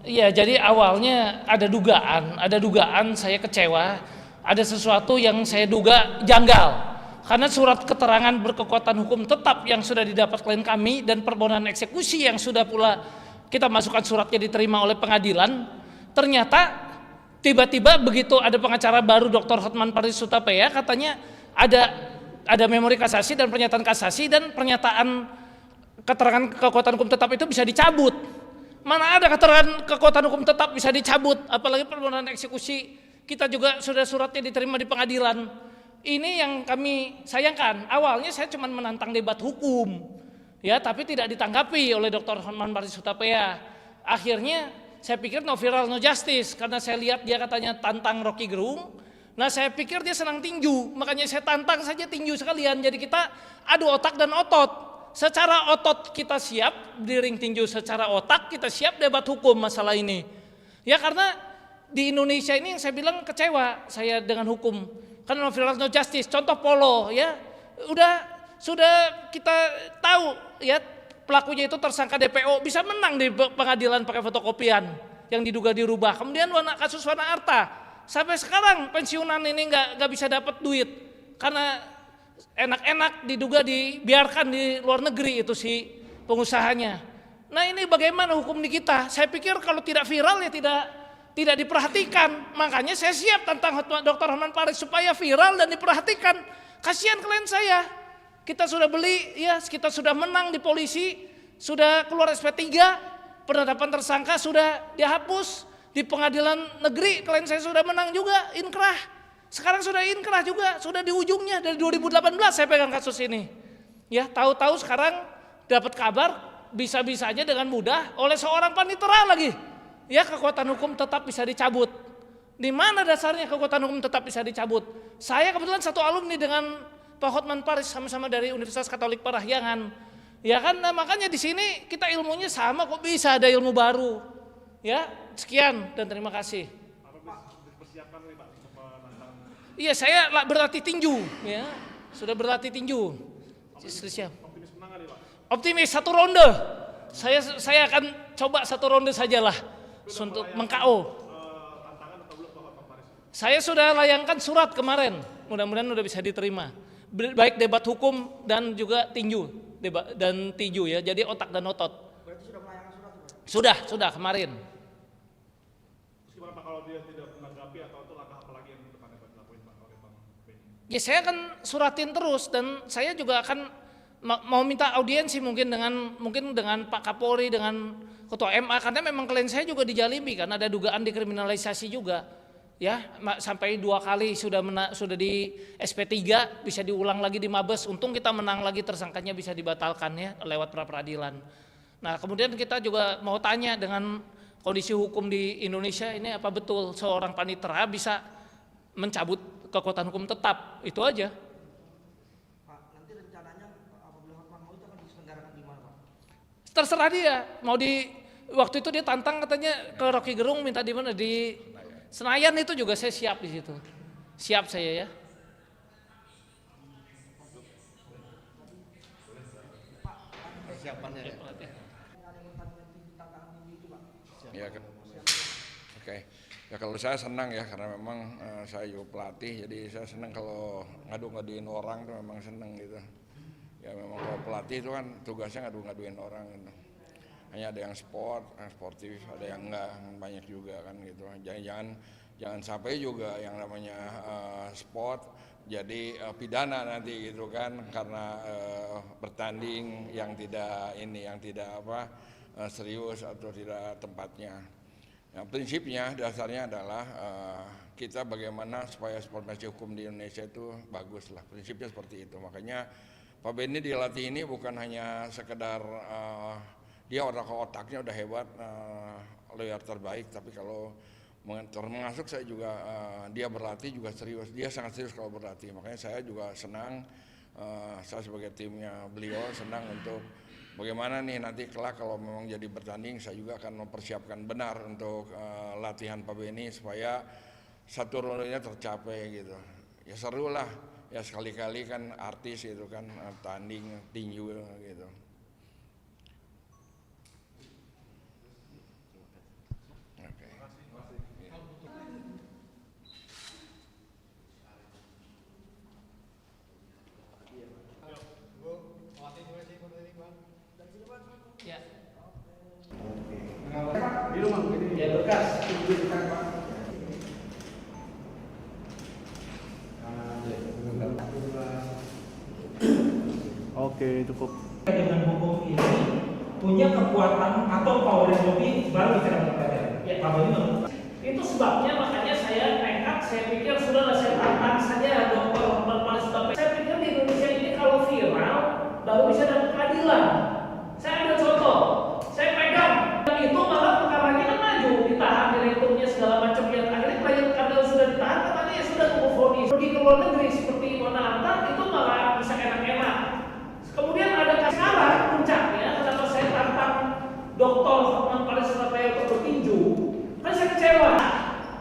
Iya, jadi awalnya ada dugaan saya kecewa, ada sesuatu yang saya duga janggal. Karena surat keterangan berkekuatan hukum tetap yang sudah didapat klien kami dan permohonan eksekusi yang sudah pula kita masukkan suratnya diterima oleh pengadilan, ternyata tiba-tiba begitu ada pengacara baru Dr. Hotman Paris Hutapea, katanya ada memori kasasi dan pernyataan kasasi, dan pernyataan keterangan kekuatan hukum tetap itu bisa dicabut. Mana ada keterangan kekuatan hukum tetap bisa dicabut, apalagi permohonan eksekusi kita juga sudah suratnya diterima di pengadilan. Ini yang kami sayangkan. Awalnya saya cuma menantang debat hukum, ya, tapi tidak ditanggapi oleh Dr. Hotman Paris Hutapea. Akhirnya saya pikir no viral no justice, karena saya lihat dia katanya tantang Rocky Gerung. Nah, saya pikir dia senang tinju, makanya saya tantang saja tinju sekalian. Jadi kita adu otak dan otot. Secara otot kita siap di ring tinju, secara otak kita siap debat hukum masalah ini. Ya, karena di Indonesia ini yang saya bilang kecewa saya dengan hukum. Karena no viral no justice, contoh polo, ya. Sudah kita tahu, ya, pelakunya itu tersangka DPO bisa menang di pengadilan pakai fotokopian yang diduga dirubah. Kemudian kasus Wana Arta, sampai sekarang pensiunan ini nggak bisa dapat duit karena enak-enak diduga dibiarkan di luar negeri itu si pengusahanya. Nah, ini bagaimana hukum di kita? Saya pikir kalau tidak viral ya tidak diperhatikan. Makanya saya siap tentang Dr. Hotman Paris supaya viral dan diperhatikan. Kasihan klien saya. Kita sudah beli, ya, kita sudah menang di polisi, sudah keluar SP3, penetapan tersangka sudah dihapus, di pengadilan negeri klien saya sudah menang juga, inkrah. Sekarang sudah inkrah juga, sudah di ujungnya dari 2018 saya pegang kasus ini. Ya, tahu-tahu sekarang dapat kabar bisa-bisanya dengan mudah oleh seorang panitera lagi. Ya, kekuatan hukum tetap bisa dicabut. Di mana dasarnya kekuatan hukum tetap bisa dicabut? Saya kebetulan satu alumni dengan Pak Hotman Paris, sama-sama dari Universitas Katolik Parahyangan. Ya kan, nah, makanya di sini kita ilmunya sama, kok bisa ada ilmu baru. Ya, sekian dan terima kasih. Iya, saya berlatih tinju, ya, sudah berlatih tinju. Siap. Optimis satu ronde. Saya akan coba satu ronde sajalah untuk meng-KO. Saya sudah layangkan surat kemarin, mudah-mudahan sudah bisa diterima. Baik debat hukum dan juga tinju, debat dan tinju, ya. Jadi otak dan otot. Berarti sudah melayangkan surat? Sudah kemarin. Gimana Pak kalau dia tidak menanggapi, atau itu langkah apa lagi yang depannya Pak dilakuin Pak oleh Bang Benny? Ya, saya akan suratin terus, dan saya juga akan mau minta audiensi mungkin dengan Pak Kapolri, dengan Ketua MA, karena memang klien saya juga dijalimi kan, ada dugaan dikriminalisasi juga. Ya, sampai 2 kali sudah di SP3, bisa diulang lagi di Mabes. Untung kita menang lagi, tersangkanya bisa dibatalkan, ya, lewat pra peradilan. Nah, kemudian kita juga mau tanya dengan kondisi hukum di Indonesia ini, apa betul seorang panitera bisa mencabut kekuatan hukum tetap? Itu aja. Pak, nanti rencananya apabila Hotman mau itu akan diselenggarakan di mana Pak? Terserah dia. Waktu itu dia tantang katanya ke Rocky Gerung, minta di mana, di Senayan. Itu juga saya siap di situ. Siap saya, ya. Persiapannya ya. Ya, oke. Ya, kalau saya senang, ya, karena memang saya juga pelatih, jadi saya senang kalau ngadu-ngaduin orang itu memang senang gitu. Ya, memang kalau pelatih itu kan tugasnya ngadu-ngaduin orang gitu. Hanya ada yang sportif, ada yang enggak, banyak juga kan gitu. Jangan sampai juga yang namanya sport jadi pidana nanti gitu kan, karena bertanding yang tidak serius atau tidak tempatnya. Nah, prinsipnya dasarnya adalah kita bagaimana supaya formasi hukum di Indonesia itu bagus lah. Prinsipnya seperti itu. Makanya Pak Benny dilatih ini bukan hanya sekedar dia otaknya udah hebat, lawyer terbaik, tapi kalau termasuk saya juga dia berlatih juga serius. Dia sangat serius kalau berlatih. Makanya saya juga senang, saya sebagai timnya beliau senang untuk bagaimana nih nanti kelak kalau memang jadi bertanding, saya juga akan mempersiapkan benar untuk latihan Pak Benny supaya satu rondenya tercapai gitu. Ya seru lah, ya sekali-kali kan artis itu kan tanding tinju gitu. Ya berkas. Oke, cukup. Dengan hukum ini punya kekuatan atau power yang lebih baru bicara MPR. Ya, kalau ini Itu sebabnya makanya saya nekat, saya pikir sudahlah saya tantang saja Dr. Hotman Paris Hutapea. Saya pikir di Indonesia ini kalau viral baru bisa dapat keadilan. Saya ambil contoh, saya pegang dan itu malah perkaranya kan maju, ditahan direkturnya segala macam yang akhirnya klien karena sudah ditahan katanya ya sudah tunggu vonis. Pergi ke luar negeri seperti Mona Lisa itu malah bisa enak-enak. Kemudian ada sekarang puncaknya kenapa saya tantang Dr. Hotman Paris Hutapea untuk bertinju. Kan saya kecewa.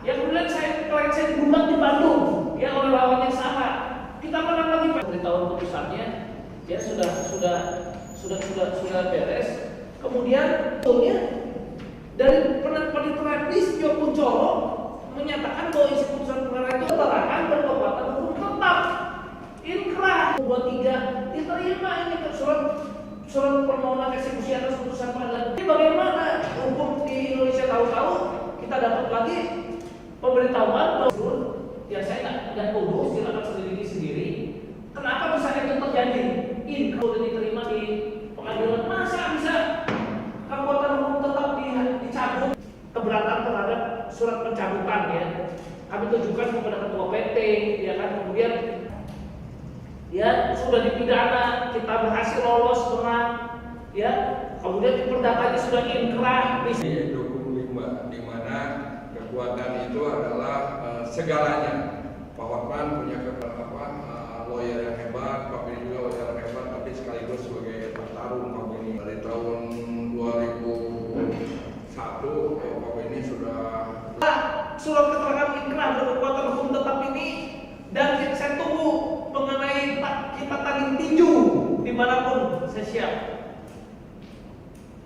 Ya kemudian klien saya digugat di Bandung, ya oleh lawan yang sama. Kita menang lagi Pak. Beritahuan putusannya, ya sudah beres. Kemudian betulnya dari penelitian Listio Kuncoro menyatakan bahwa isi putusan perkara itu keterangan berkekuatan hukum tetap. Inkrah 23 diterima ini ke surat permohonan eksekusi atas putusan pengadilan. Ini bagaimana hukum di Indonesia tahu-tahu kita dapat lagi pemberitahuan bahwa ya saya nggak tuduh, silakan selidiki sendiri. Kenapa bisa itu terjadi? Ini kalau diterima di pengadilan, masa bisa kekuatan hukum tetap dicabut? Keberatan terhadap surat pencabutan ya. Kami tunjukkan kepada ketua PT, ya kan, kemudian ya sudah dipidana, kita berhasil lolos menang, ya. Kemudian perdatanya sudah inkrah di 25 di mana kekuatan itu adalah segalanya. Pak Hotman punya lawyer yang hebat, Pak Beni juga lawyer yang hebat, tapi sekaligus sebagai petarung Pak Beni. Dari tahun 2001 Pak Beni sudah surat keterangan inkrah berkekuatan hukum tetap ini, dan saya tunggu mengenai kita tanding tinju dimanapun saya siap.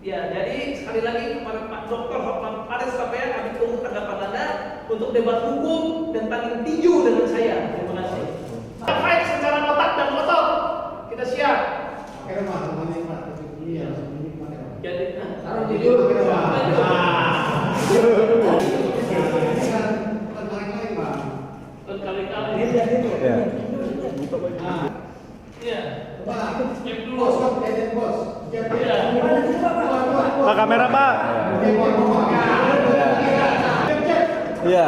Ya, jadi sekali lagi kepada Pak Dr. Hotman Paris Hutapea, kami tunggu tanggapan Anda untuk debat hukum dan tanding tinju dengan saya. Terima kasih. Fight secara otak dan otot. Kita siap. Jadi, taruh jujur. Kali-kali. Ya. Iya. Cek dulu. Pak kamera Pak. Iya.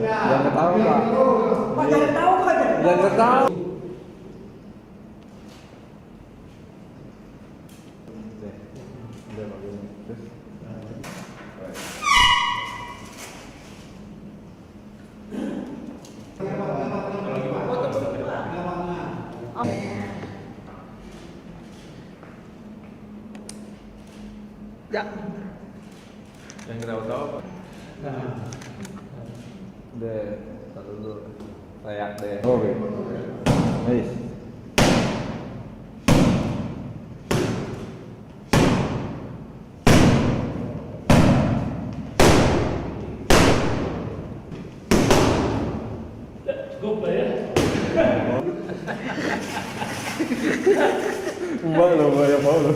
Jangan ketawa Pak. Pak jangan tahu Pak. Jangan ketawa. Ya. Jangan ketawa-tawa Pak. Deh, taruh dulu. Layak deh. Oke. Nice. Cukup lah ya. Mbak lo, Mbak ya mau lo.